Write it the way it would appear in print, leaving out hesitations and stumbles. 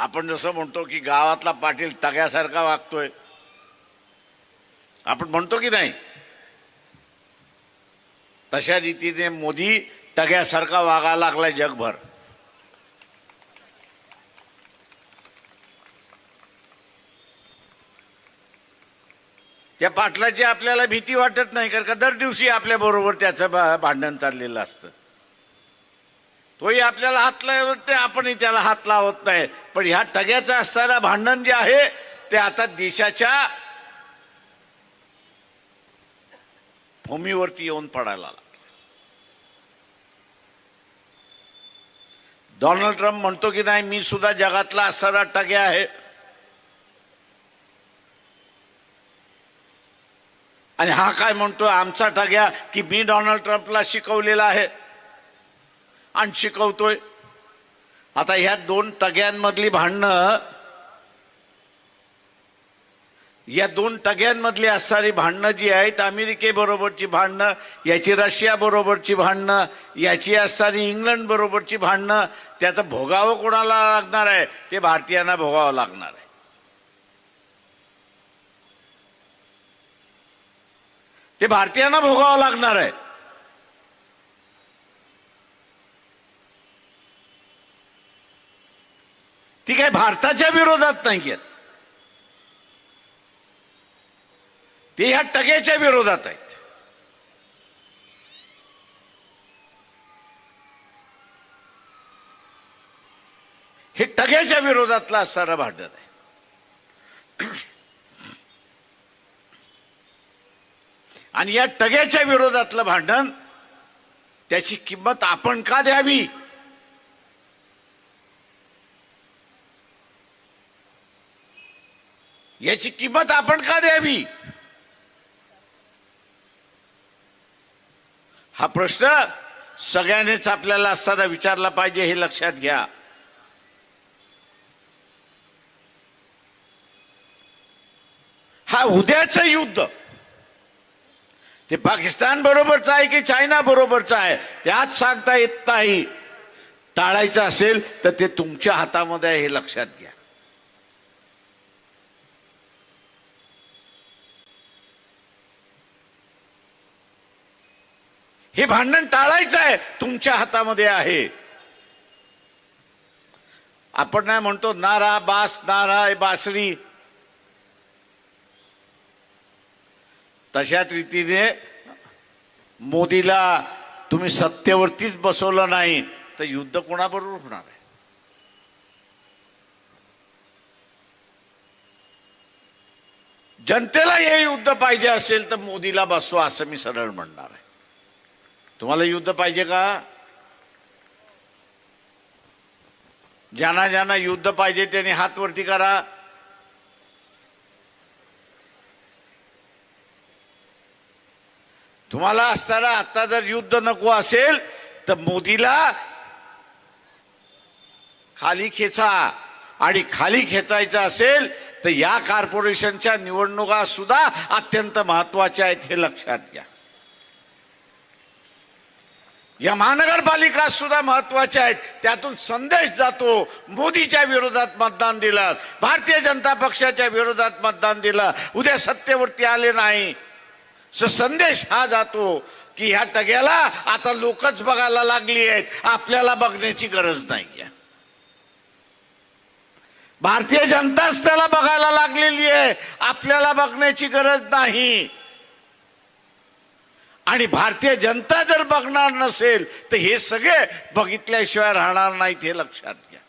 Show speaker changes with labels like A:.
A: आपण जसं म्हणतो की गावातला पाटील टग्यासारखा वागतोय, आपण म्हणतो की नाही, तशा रीतीने मोदी टग्यासारखा वागायला लागलाय जगभर. त्या पाटलाची आपल्याला भीती वाटत नाही, कारण का दर दिवशी आपल्या बरोबर त्याचं भांडण चाललेलं असतं. तोही आपल्याला हात लावत नाही, आपणही त्याला हात लावत नाही. पण ह्या टग्याचं असणारं भांडण जे आहे ते आता देशाच्या भूमीवरती येऊन पडायला लागलं. डोनाल्ड ट्रम्प म्हणतो की नाही, मी सुद्धा जगातला असणारा टग्या आहे. आणि हा काय म्हणतो, आमचा टग्या, की मी डोनाल्ड ट्रम्पला शिकवलेला आहे आणि शिकवतोय. आता ह्या दोन टग्यांमधली भांडणं, या दोन टग्यांमधली असणारी भांडणं जी आहेत, अमेरिकेबरोबरची भांडणं, याची रशिया बरोबरची भांडणं, याची असणारी इंग्लंड बरोबरची भांडणं, त्याचं भोगावं कोणाला लागणार आहे? ते भारतीयांना भोगावं लागणार आहे. ते भारतीयांना भोगावं लागणार आहे. ती काय भारताच्या विरोधात नाहीयेत, ते ह्या टग्याच्या विरोधात आहेत. हे टग्याच्या विरोधातलं असणारं भांडण आहे. आणि या टग्याच्या विरोधातलं भांडण, त्याची किंमत आपण का द्यावी? याची किंमत आपण का द्यावी? हा प्रश्न सगळ्यांनीच आपल्याला असताना विचारला पाहिजे, हे लक्षात घ्या. हा उद्याचं युद्ध ते पाकिस्तान बरोबरचं आहे की चायना बरोबरचं आहे, त्यात सांगता येत नाही. टाळायचं असेल तर ते तुमच्या हातामध्ये आहे, हे लक्षात घ्या. हे भांडण टाळायचं आहे, तुमच्या हातामध्ये आहे. आपण नाही म्हणतो नारा बास, नारा बासरी, तशाच रीतीने मोदीला तुम्ही सत्तेवरतीच बसवलं नाही तर युद्ध कोणाबरोबर होणार आहे? जनतेला हे युद्ध पाहिजे असेल तर मोदीला बसवा, असं मी सरळ म्हणणार आहे. तुम्हाला युद्ध पाहिजे का? ज्यांना ज्यांना युद्ध पाहिजे त्यांनी हात वरती करा. तुम्हाला असताना आता जर युद्ध नको असेल तर मोदीला खाली खेचा, आणि खाली खेचायचं असेल तर या कॉर्पोरेशनच्या निवडणुका सुद्धा अत्यंत महत्वाच्या आहेत, हे लक्षात घ्या. या महानगरपालिका सुद्धा महत्वाच्या आहेत. त्यातून संदेश जातो, मोदीच्या विरोधात मतदान दिलं, भारतीय जनता पक्षाच्या विरोधात मतदान दिलं, उद्या सत्तेवरती आले नाही, संदेश हा जातो की ह्या टग्याला आता लोकच बघायला लागली आहेत, आपल्याला बघण्याची गरज नाही. भारतीय जनताच त्याला बघायला लागलेली आहे, आपल्याला बघण्याची गरज नाही. आणि भारतीय जनता जर बघणार नसेल तर हे सगळे बघितल्याशिवाय राहणार नाहीत, हे लक्षात घ्या.